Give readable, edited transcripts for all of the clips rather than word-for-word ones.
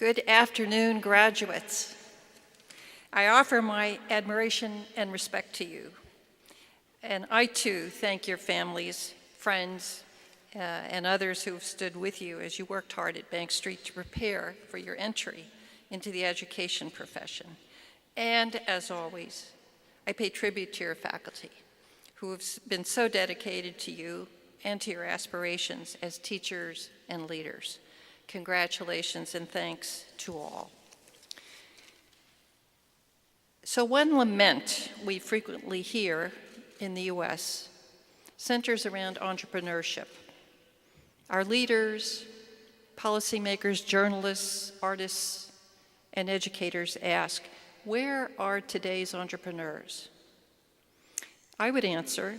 Good afternoon, graduates. I offer my admiration and respect to you. And I too thank your families, friends, and others who have stood with you as you worked hard at Bank Street to prepare for your entry into the education profession. And as always, I pay tribute to your faculty who have been so dedicated to you and to your aspirations as teachers and leaders. Congratulations and thanks to all. So one lament we frequently hear in the US centers around entrepreneurship. Our leaders, policymakers, journalists, artists, and educators ask, where are today's entrepreneurs? I would answer,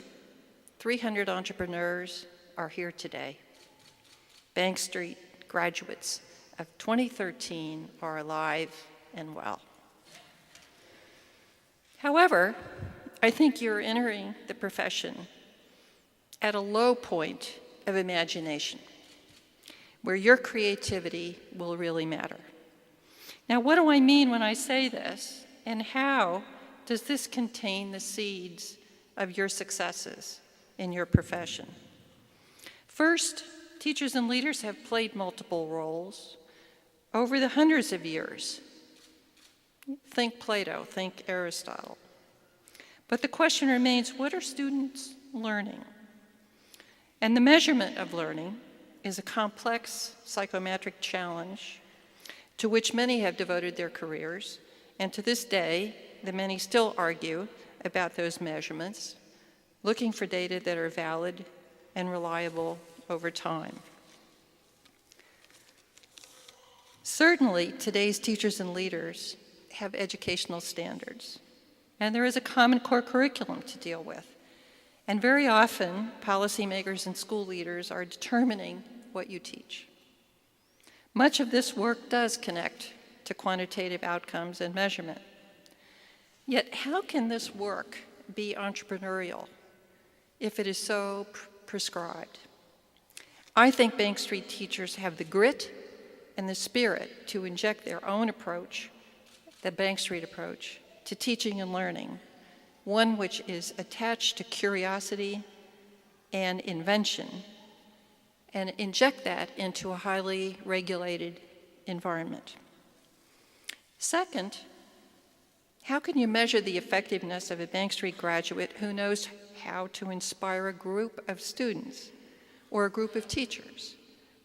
300 entrepreneurs are here today. Bank Street graduates of 2013 are alive and well. However, I think you're entering the profession at a low point of imagination, where your creativity will really matter. Now, what do I mean when I say this, and how does this contain the seeds of your successes in your profession? First, teachers and leaders have played multiple roles over the hundreds of years. Think Plato, think Aristotle. But the question remains, what are students learning? And the measurement of learning is a complex psychometric challenge to which many have devoted their careers, and to this day, the many still argue about those measurements, looking for data that are valid and reliable over time. Certainly, today's teachers and leaders have educational standards, and there is a common core curriculum to deal with. And very often, policymakers and school leaders are determining what you teach. Much of this work does connect to quantitative outcomes and measurement. Yet, how can this work be entrepreneurial if it is so prescribed? I think Bank Street teachers have the grit and the spirit to inject their own approach, the Bank Street approach, to teaching and learning, one which is attached to curiosity and invention, and inject that into a highly regulated environment. Second, how can you measure the effectiveness of a Bank Street graduate who knows how to inspire a group of students or a group of teachers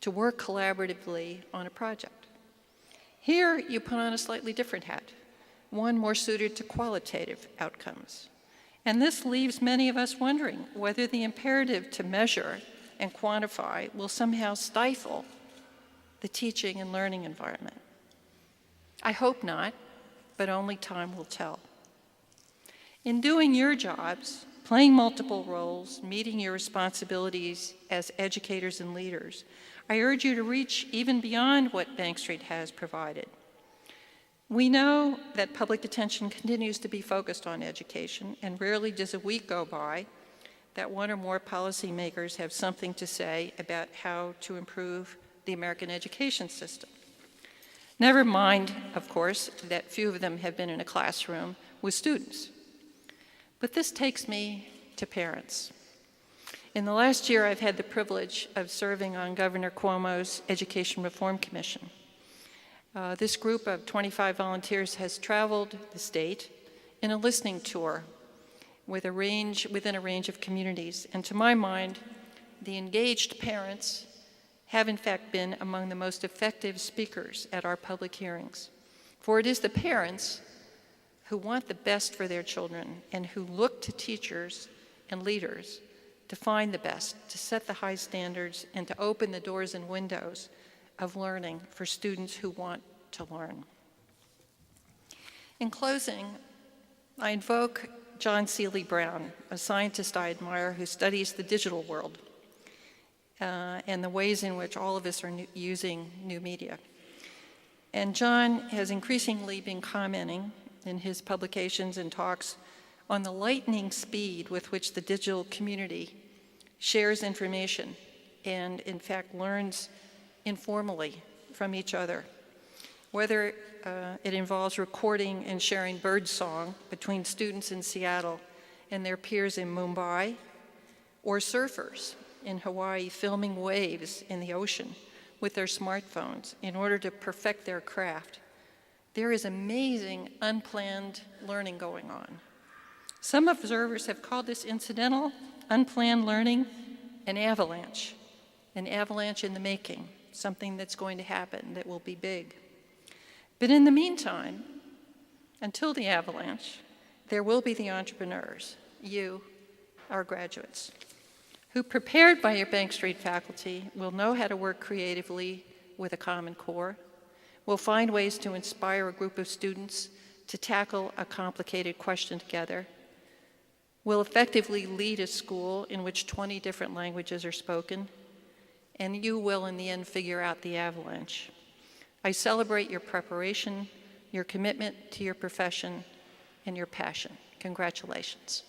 to work collaboratively on a project? Here, you put on a slightly different hat, one more suited to qualitative outcomes. And this leaves many of us wondering whether the imperative to measure and quantify will somehow stifle the teaching and learning environment. I hope not, but only time will tell. In doing your jobs, playing multiple roles, meeting your responsibilities as educators and leaders, I urge you to reach even beyond what Bank Street has provided. We know that public attention continues to be focused on education, and rarely does a week go by that one or more policymakers have something to say about how to improve the American education system. Never mind, of course, that few of them have been in a classroom with students. But this takes me to parents. In the last year, I've had the privilege of serving on Governor Cuomo's Education Reform Commission. This group of 25 volunteers has traveled the state in a listening tour within a range of communities. And to my mind, the engaged parents have in fact been among the most effective speakers at our public hearings. For it is the parents who want the best for their children and who look to teachers and leaders to find the best, to set the high standards, and to open the doors and windows of learning for students who want to learn. In closing, I invoke John Seely Brown, a scientist I admire who studies the digital world and the ways in which all of us are using new media. And John has increasingly been commenting in his publications and talks on the lightning speed with which the digital community shares information and, in fact, learns informally from each other. whether it involves recording and sharing birdsong between students in Seattle and their peers in Mumbai, or surfers in Hawaii filming waves in the ocean with their smartphones in order to perfect their craft. There is amazing unplanned learning going on. Some observers have called this incidental, unplanned learning an avalanche in the making, something that's going to happen that will be big. But in the meantime, until the avalanche, there will be the entrepreneurs, you, our graduates, who, prepared by your Bank Street faculty, will know how to work creatively with a Common Core, will find ways to inspire a group of students to tackle a complicated question together, will effectively lead a school in which 20 different languages are spoken, and you will, in the end, figure out the avalanche. I celebrate your preparation, your commitment to your profession, and your passion. Congratulations.